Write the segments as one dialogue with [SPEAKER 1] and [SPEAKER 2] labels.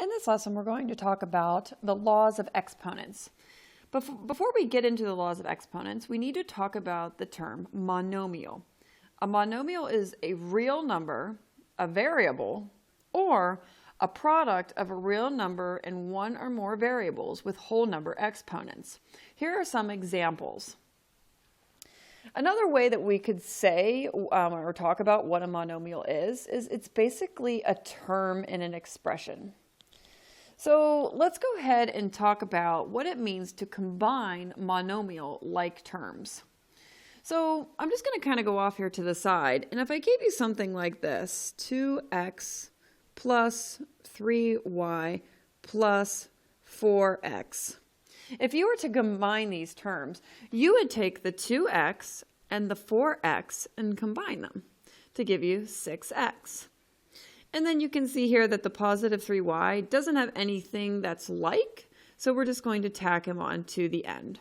[SPEAKER 1] In this lesson, we're going to talk about the laws of exponents. Before we get into the laws of exponents, we need to talk about the term monomial. A monomial is a real number, a variable, or a product of a real number and one or more variables with whole number exponents. Here are some examples. Another way that we could say or talk about what a monomial is it's basically a term in an expression. So let's go ahead and talk about what it means to combine monomial-like terms. So I'm just going to kind of go off here to the side, and if I gave you something like this, 2x plus 3y plus 4x. If you were to combine these terms, you would take the 2x and the 4x and combine them to give you 6x. And then you can see here that the positive 3y doesn't have anything that's like, so we're just going to tack him on to the end.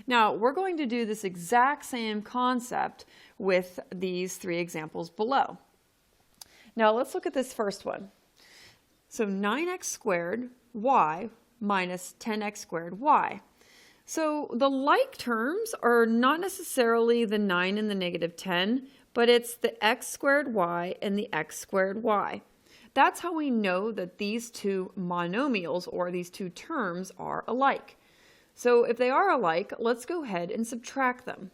[SPEAKER 1] Now, we're going to do this exact same concept with these three examples below. Now, let's look at this first one. So 9x squared y minus 10x squared y. So the like terms are not necessarily the 9 and the negative 10, but it's the x squared y and the x squared y. That's how we know that these two monomials, or these two terms, are alike. So if they are alike, let's go ahead and subtract them.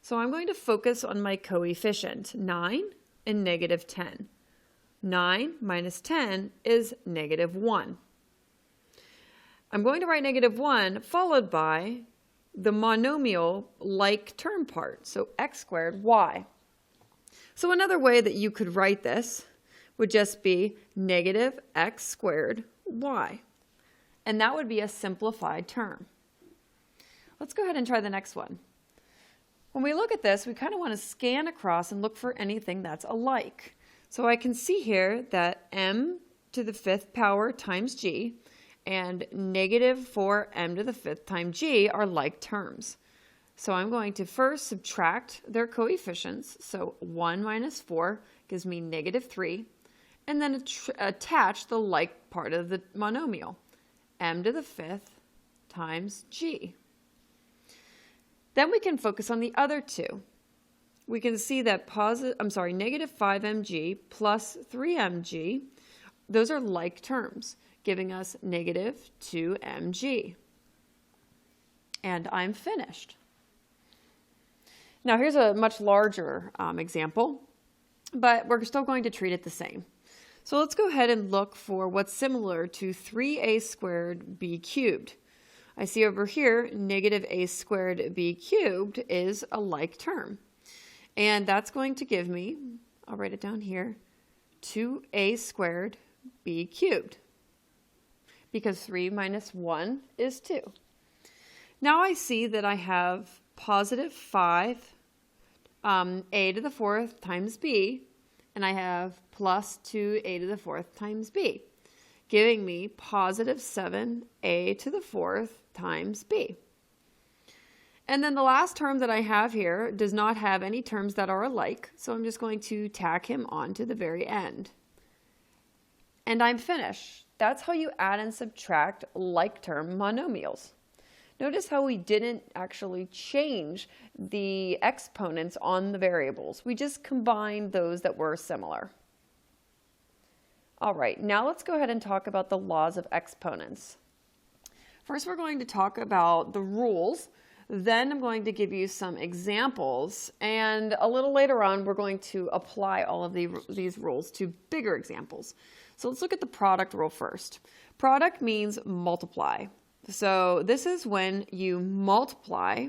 [SPEAKER 1] So I'm going to focus on my coefficient, 9 and negative 10. 9 minus 10 is negative 1. I'm going to write negative 1 followed by the monomial-like term part, so x squared y. So another way that you could write this would just be negative x squared y. And that would be a simplified term. Let's go ahead and try the next one. When we look at this, we kind of want to scan across and look for anything that's alike. So I can see here that m to the 5th power times g and negative 4m to the 5th times g are like terms. So I'm going to first subtract their coefficients. So 1 minus 4 gives me negative 3. And then attach the like part of the monomial, m to the 5th times g. Then we can focus on the other two. We can see that negative 5mg plus 3mg, those are like terms, giving us negative 2mg. And I'm finished. Now here's a much larger example, but we're still going to treat it the same. So let's go ahead and look for what's similar to 3a squared b cubed. I see over here negative a squared b cubed is a like term. And that's going to give me, I'll write it down here, 2a squared b cubed. Because 3 minus 1 is 2. Now I see that I have positive 5 a to the 4th times b, and I have plus 2a to the 4th times b, giving me positive 7a to the 4th times b. And then the last term that I have here does not have any terms that are alike, so I'm just going to tack him on to the very end. And I'm finished. That's how you add and subtract like term monomials. Notice how we didn't actually change the exponents on the variables. We just combined those that were similar. All right, now let's go ahead and talk about the laws of exponents. First, we're going to talk about the rules. Then I'm going to give you some examples, and a little later on we're going to apply all of these rules to bigger examples. So let's look at the product rule first. Product means multiply. So this is when you multiply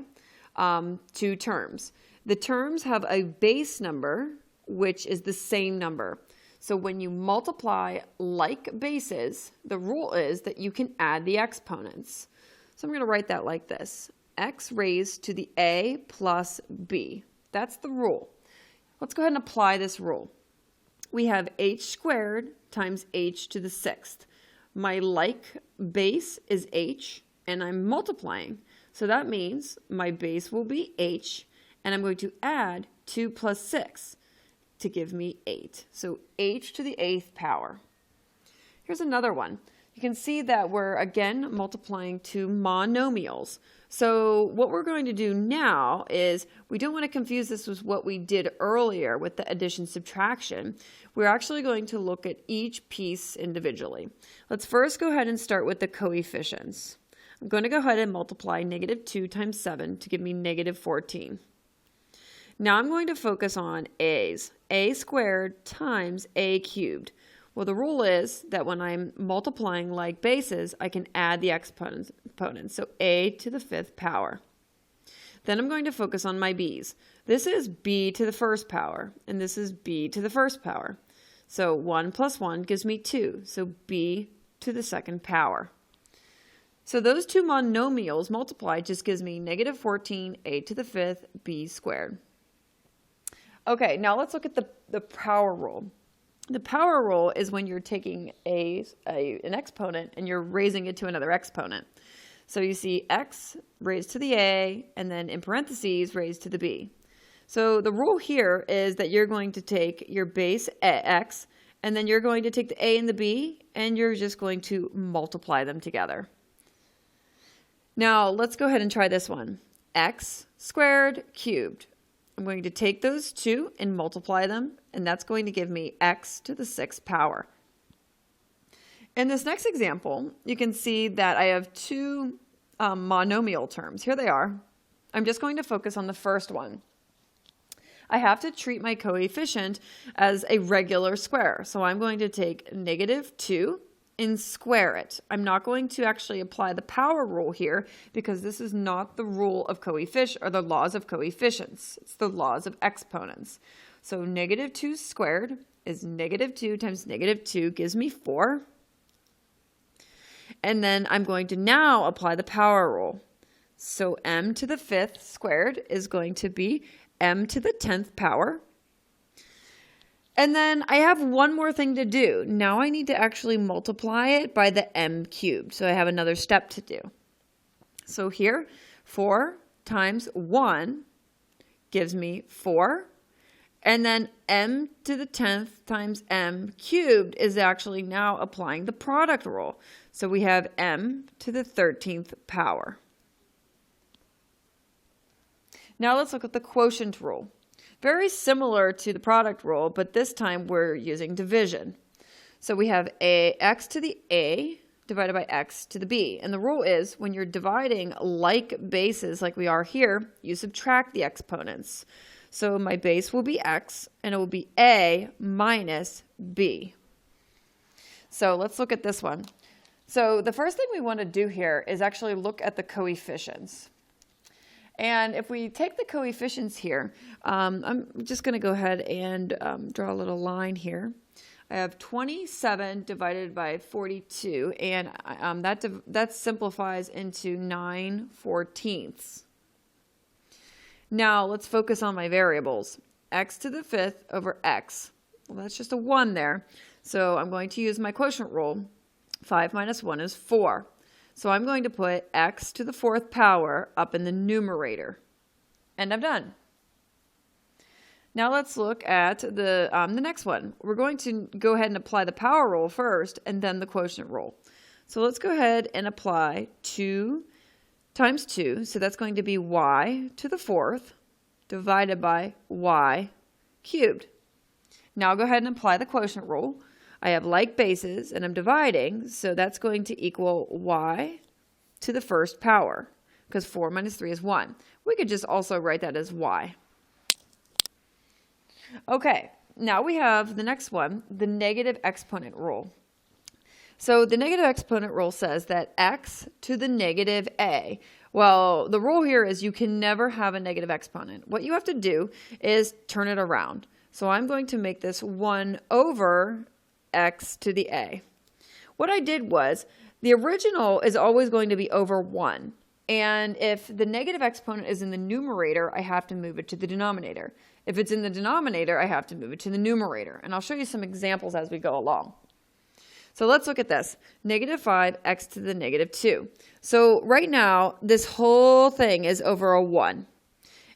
[SPEAKER 1] two terms. The terms have a base number, which is the same number. So when you multiply like bases, the rule is that you can add the exponents. So I'm going to write that like this. X raised to the a plus b. That's the rule. Let's go ahead and apply this rule. We have h squared times h to the 6th. My like base is h, and I'm multiplying. So that means my base will be h, and I'm going to add 2 plus 6 to give me 8. So h to the 8th power. Here's another one. you can see that we're again multiplying two monomials. So what we're going to do now is, we don't want to confuse this with what we did earlier with the addition subtraction. We're actually going to look at each piece individually. Let's first go ahead and start with the coefficients. I'm going to go ahead and multiply -2 times 7 to give me -14. Now I'm going to focus on a's. A squared times a cubed. Well, the rule is that when I'm multiplying like bases, I can add the exponents. So a to the 5th power. Then I'm going to focus on my b's. This is b to the 1st power, and this is b to the 1st power. So 1 plus 1 gives me 2, so b to the 2nd power. So those two monomials multiplied just gives me -14, a to the 5th, b squared. Okay, now let's look at the power rule. The power rule is when you're taking an exponent and you're raising it to another exponent. So you see x raised to the a, and then in parentheses raised to the b. So the rule here is that you're going to take your base x, and then you're going to take the a and the b, and you're just going to multiply them together. Now let's go ahead and try this one. X squared cubed. I'm going to take those two and multiply them, and that's going to give me x to the 6th power. In this next example, you can see that I have two monomial terms. Here they are. I'm just going to focus on the first one. I have to treat my coefficient as a regular square. So I'm going to take -2 and square it. I'm not going to actually apply the power rule here because this is not the rule of coefficient or the laws of coefficients. It's the laws of exponents. So -2 squared is -2 times -2 gives me 4. And then I'm going to now apply the power rule. So m to the 5th squared is going to be m to the 10th power. And then I have one more thing to do. Now I need to actually multiply it by the m cubed. So I have another step to do. So here, 4 times 1 gives me 4. And then m to the 10th times m cubed is actually now applying the product rule. So we have m to the 13th power. Now let's look at the quotient rule. Very similar to the product rule, but this time we're using division. So we have x to the a divided by x to the b. And the rule is when you're dividing like bases like we are here, you subtract the exponents. So my base will be x, and it will be a minus b. So let's look at this one. So the first thing we want to do here is actually look at the coefficients. And if we take the coefficients here, I'm just going to go ahead and draw a little line here. I have 27 divided by 42, and that simplifies into 9/14. Now let's focus on my variables. X to the 5th over x. Well, that's just a 1 there. So I'm going to use my quotient rule. 5 minus 1 is 4. So I'm going to put x to the 4th power up in the numerator. And I'm done. Now let's look at the next one. We're going to go ahead and apply the power rule first and then the quotient rule. So let's go ahead and apply 2 times 2. So that's going to be y to the 4th divided by y cubed. Now I'll go ahead and apply the quotient rule. I have like bases, and I'm dividing, so that's going to equal y to the 1st power, because 4 minus 3 is 1. We could just also write that as y. Okay, now we have the next one, the negative exponent rule. So the negative exponent rule says that x to the negative a. Well, the rule here is you can never have a negative exponent. What you have to do is turn it around. So I'm going to make this 1 over x to the a. What I did was, the original is always going to be over 1. And if the negative exponent is in the numerator, I have to move it to the denominator. If it's in the denominator, I have to move it to the numerator. And I'll show you some examples as we go along. So let's look at this. -5 x to the -2. So right now, this whole thing is over a 1.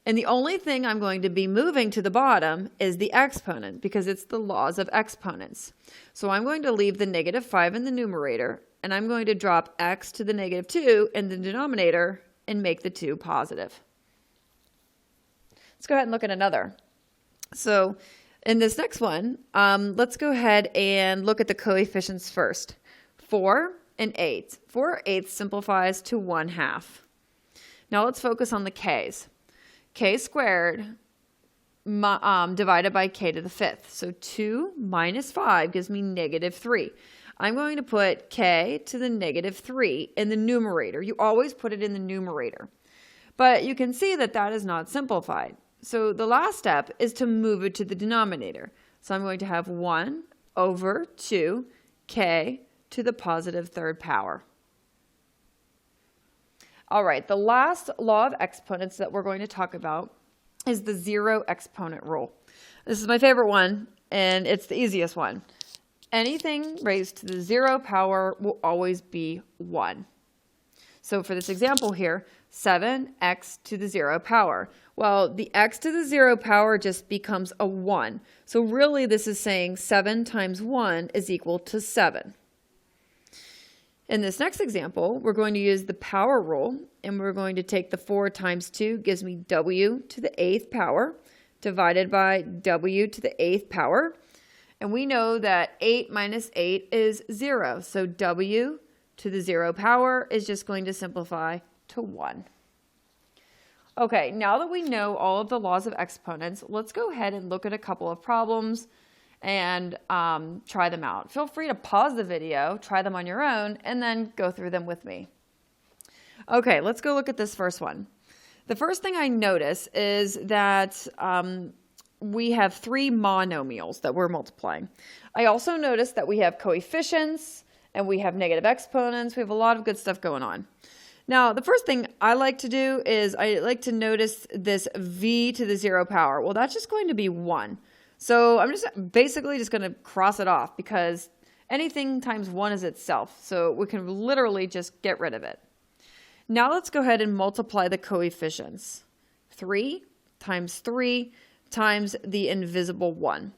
[SPEAKER 1] And the only thing I'm going to be moving to the bottom is the exponent because it's the laws of exponents. So I'm going to leave the -5 in the numerator and I'm going to drop x to the negative 2 in the denominator and make the 2 positive. Let's go ahead and look at another. So in this next one, let's go ahead and look at the coefficients first. 4 and 8. 4/8 simplifies to 1/2. Now let's focus on the k's. K squared divided by k to the 5th. So 2 minus 5 gives me negative 3. I'm going to put k to the negative 3 in the numerator. You always put it in the numerator. But you can see that that is not simplified. So the last step is to move it to the denominator. So I'm going to have 1 over 2k to the positive 3rd power. All right, the last law of exponents that we're going to talk about is the zero exponent rule. This is my favorite one, and it's the easiest one. Anything raised to the 0 power will always be 1. So for this example here, 7x to the 0 power. Well, the x to the 0 power just becomes a 1. So really this is saying 7 times 1 is equal to 7. In this next example, we're going to use the power rule, and we're going to take the 4 times 2 gives me w to the 8th power divided by w to the 8th power. And we know that 8 minus 8 is 0. So w to the 0 power is just going to simplify to 1. Okay, now that we know all of the laws of exponents, let's go ahead and look at a couple of problems and try them out. Feel free to pause the video, try them on your own, and then go through them with me. Okay, let's go look at this first one. The first thing I notice is that we have 3 monomials that we're multiplying. I also notice that we have coefficients and we have negative exponents. We have a lot of good stuff going on. Now, the first thing I like to do is I like to notice this v to the 0 power. Well, that's just going to be 1. So I'm just basically just going to cross it off because anything times 1 is itself. So we can literally just get rid of it. Now let's go ahead and multiply the coefficients. 3 times 3 times the invisible 1.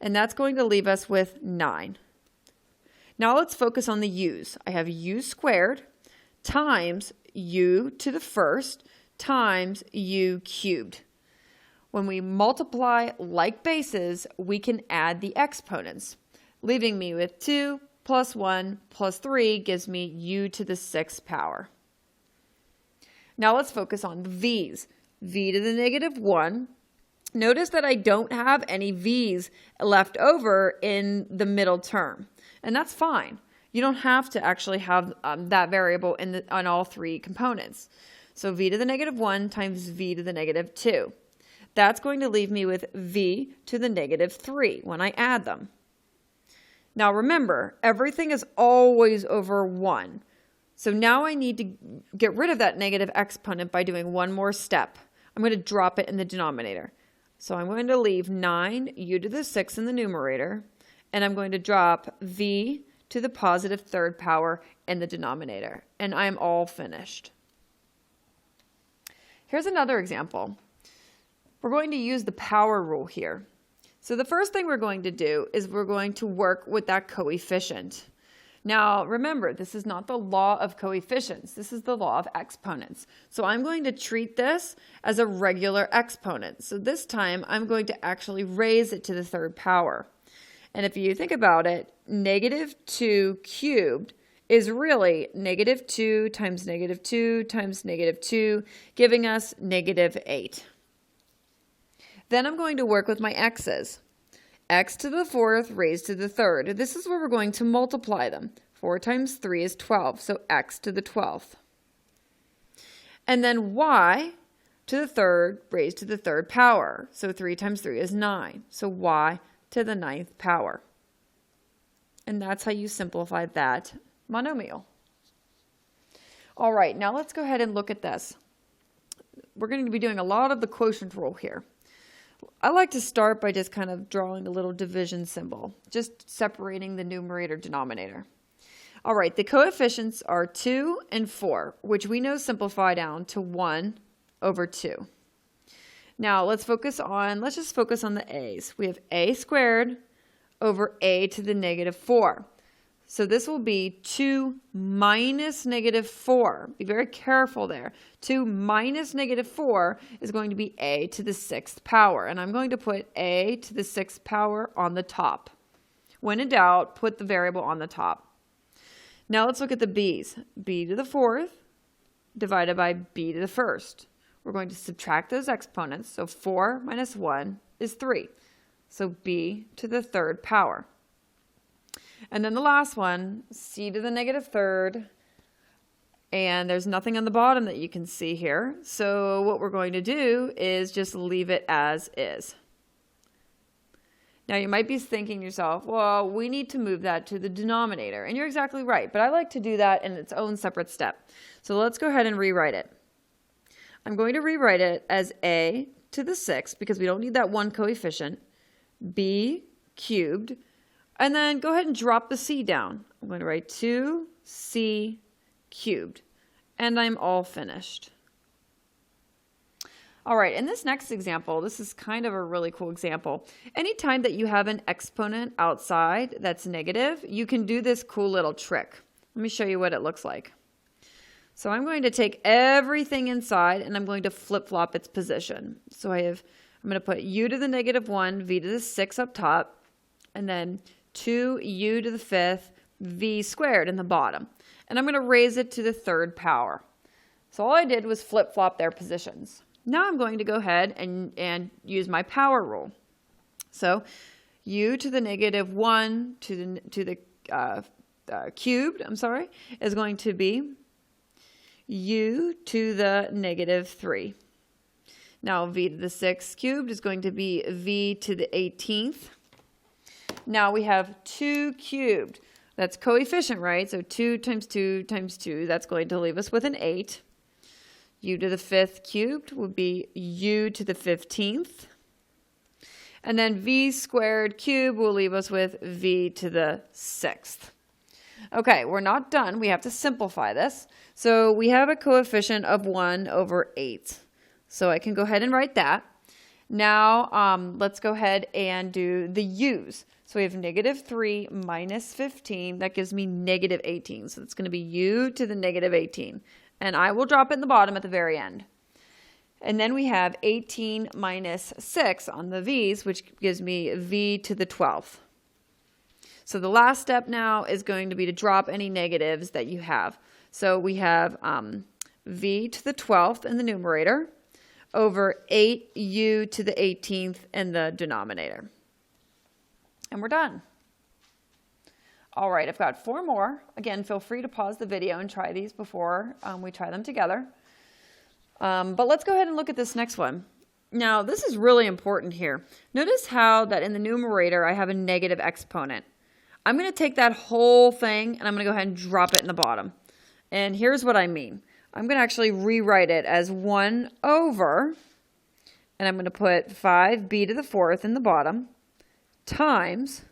[SPEAKER 1] And that's going to leave us with 9. Now let's focus on the u's. I have u squared times u to the 1st times u cubed. When we multiply like bases, we can add the exponents, leaving me with 2 plus 1 plus 3 gives me u to the 6th power. Now let's focus on the v's. V to the negative 1. Notice that I don't have any v's left over in the middle term, and that's fine. You don't have to actually have that variable on all 3 components. So v to the negative 1 times v to the negative 2. That's going to leave me with v to the negative 3 when I add them. Now remember, everything is always over 1. So now I need to get rid of that negative exponent by doing one more step. I'm going to drop it in the denominator. So I'm going to leave 9u to the 6 in the numerator, and I'm going to drop v to the positive 3rd power in the denominator. And I'm all finished. Here's another example. We're going to use the power rule here. So the first thing we're going to do is we're going to work with that coefficient. Now remember, this is not the law of coefficients. This is the law of exponents. So I'm going to treat this as a regular exponent. So this time I'm going to actually raise it to the 3rd power. And if you think about it, negative 2 cubed is really negative 2 times negative 2 times negative 2, giving us negative 8. Then I'm going to work with my x's. X to the 4th raised to the 3rd. This is where we're going to multiply them. 4 times 3 is 12, so x to the 12th. And then y to the 3rd raised to the 3rd power. So 3 times 3 is 9, so y to the 9th power. And that's how you simplify that monomial. All right, now let's go ahead and look at this. We're going to be doing a lot of the quotient rule here. I like to start by just kind of drawing a little division symbol, just separating the numerator denominator. All right, the coefficients are 2 and 4, which we know simplify down to 1 over 2. Now let's just focus on the a's. We have a squared over a to the negative 4. So this will be 2 minus negative 4. Be very careful there. 2 minus negative 4 is going to be a to the 6th power. And I'm going to put a to the 6th power on the top. When in doubt, put the variable on the top. Now let's look at the b's. B to the 4th divided by b to the 1st. We're going to subtract those exponents. So 4 minus 1 is 3. So b to the 3rd power. And then the last one, c to the negative 3rd. And there's nothing on the bottom that you can see here. So what we're going to do is just leave it as is. Now you might be thinking to yourself, well, we need to move that to the denominator. And you're exactly right, but I like to do that in its own separate step. So let's go ahead and rewrite it. I'm going to rewrite it as a to the 6th because we don't need that one coefficient, b cubed, and then go ahead and drop the c down. I'm going to write 2c cubed, and I'm all finished. All right, in this next example, this is kind of a really cool example. Anytime that you have an exponent outside that's negative, you can do this cool little trick. Let me show you what it looks like. So I'm going to take everything inside and I'm going to flip-flop its position. So I'm going to put u to the negative 1, v to the 6 up top, and then 2u to the 5th, v squared in the bottom. And I'm going to raise it to the 3rd power. So all I did was flip-flop their positions. Now I'm going to go ahead and use my power rule. So u to the negative 1 to the cubed, is going to be u to the negative 3. Now v to the 6th cubed is going to be v to the 18th. Now we have 2 cubed. That's coefficient, right? So 2 times 2 times 2, that's going to leave us with an 8. U to the 5th cubed would be u to the 15th. And then v squared cubed will leave us with v to the 6th. Okay, we're not done. We have to simplify this. So we have a coefficient of 1 over 8. So I can go ahead and write that. Now let's go ahead and do the u's. So we have negative 3 minus 15. That gives me negative 18. So it's going to be u to the negative 18. And I will drop it in the bottom at the very end. And then we have 18 minus 6 on the v's, which gives me v to the 12th. So the last step now is going to be to drop any negatives that you have. So we have v to the 12th in the numerator over 8u to the 18th in the denominator. And we're done. All right, I've got 4 more. Again, feel free to pause the video and try these before we try them together. But let's go ahead and look at this next one. Now, this is really important here. Notice how that in the numerator I have a negative exponent. I'm going to take that whole thing and I'm going to go ahead and drop it in the bottom. And here's what I mean. I'm going to actually rewrite it as 1 over, and I'm going to put 5b to the 4th in the bottom, times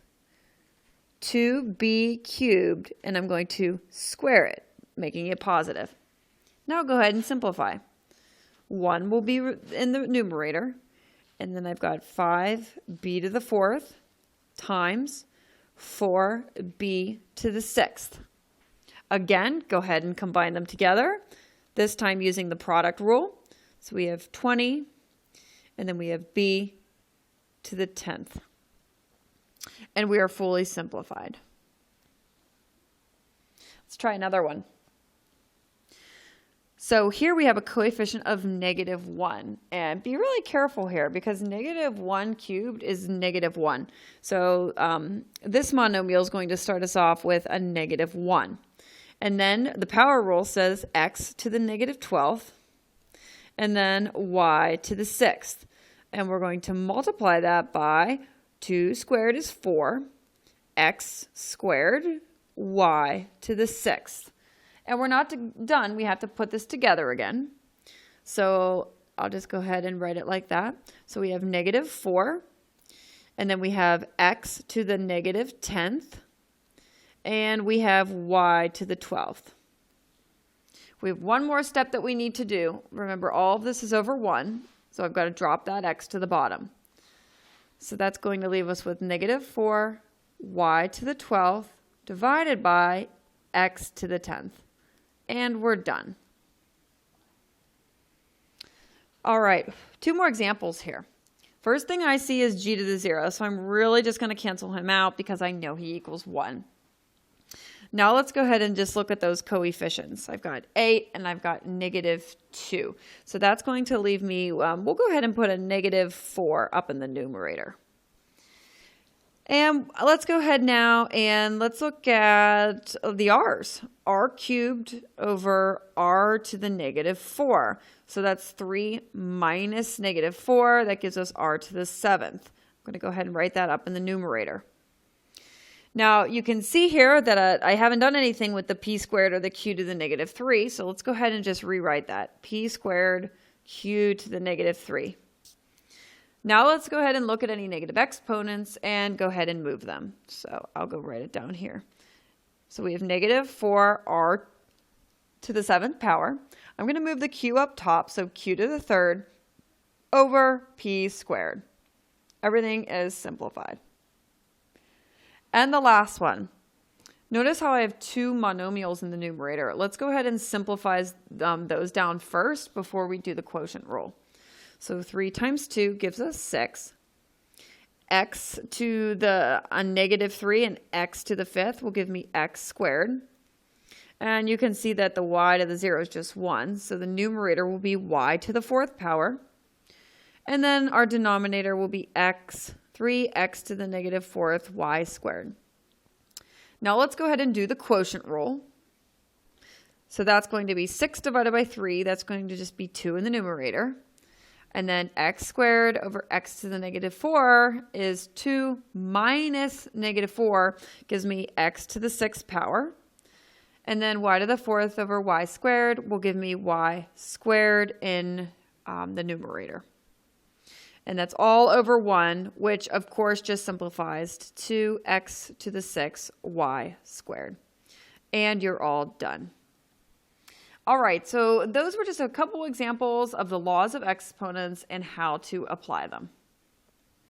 [SPEAKER 1] 2b cubed, and I'm going to square it, making it positive. Now go ahead and simplify. 1 will be in the numerator, and then I've got 5b to the 4th times 4b to the 6th. Again, go ahead and combine them together, this time using the product rule. So we have 20, and then we have b to the 10th. And we are fully simplified. Let's try another one. So here we have a coefficient of negative 1. And be really careful here because negative 1 cubed is negative 1. So this monomial is going to start us off with a negative 1. And then the power rule says x to the negative 12th and then y to the 6th. And we're going to multiply that by 2 squared is 4, x squared, y to the 6th. And we're not done. We have to put this together again. So I'll just go ahead and write it like that. So we have negative 4, and then we have x to the negative 10th, and we have y to the 12th. We have one more step that we need to do. Remember, all of this is over 1, so I've got to drop that x to the bottom. So that's going to leave us with negative 4, y to the 12th divided by x to the 10th. And we're done. All right, 2 more examples here. First thing I see is g to the 0, so I'm really just going to cancel him out because I know he equals 1. Now let's go ahead and just look at those coefficients. I've got 8 and I've got -2. So that's going to leave me, we'll go ahead and put a -4 up in the numerator. And let's go ahead now and let's look at the r's. R cubed over r to the -4. So that's 3 minus -4. That gives us r to the 7th. I'm going to go ahead and write that up in the numerator. Now you can see here that I haven't done anything with the p squared or the q to the -3. So let's go ahead and just rewrite that. P squared q to the -3. Now let's go ahead and look at any negative exponents and go ahead and move them. So I'll go write it down here. So we have -4r to the 7th power. I'm going to move the q up top, so q to the 3rd over p squared. Everything is simplified. And the last one. Notice how I have 2 monomials in the numerator. Let's go ahead and simplify those down first before we do the quotient rule. So 3 times 2 gives us 6. X to the -3 and x to the 5th will give me x squared. And you can see that the y to the 0 is just 1. So the numerator will be y to the 4th power. And then our denominator will be 3x to the -4th y squared. Now let's go ahead and do the quotient rule. So that's going to be 6 divided by 3. That's going to just be 2 in the numerator. And then x squared over x to the -4 is 2 minus -4 gives me x to the 6th power. And then y to the 4th over y squared will give me y squared in the numerator. And that's all over 1, which of course just simplifies to 2x to the 6 y squared. And you're all done. All right, so those were just a couple examples of the laws of exponents and how to apply them.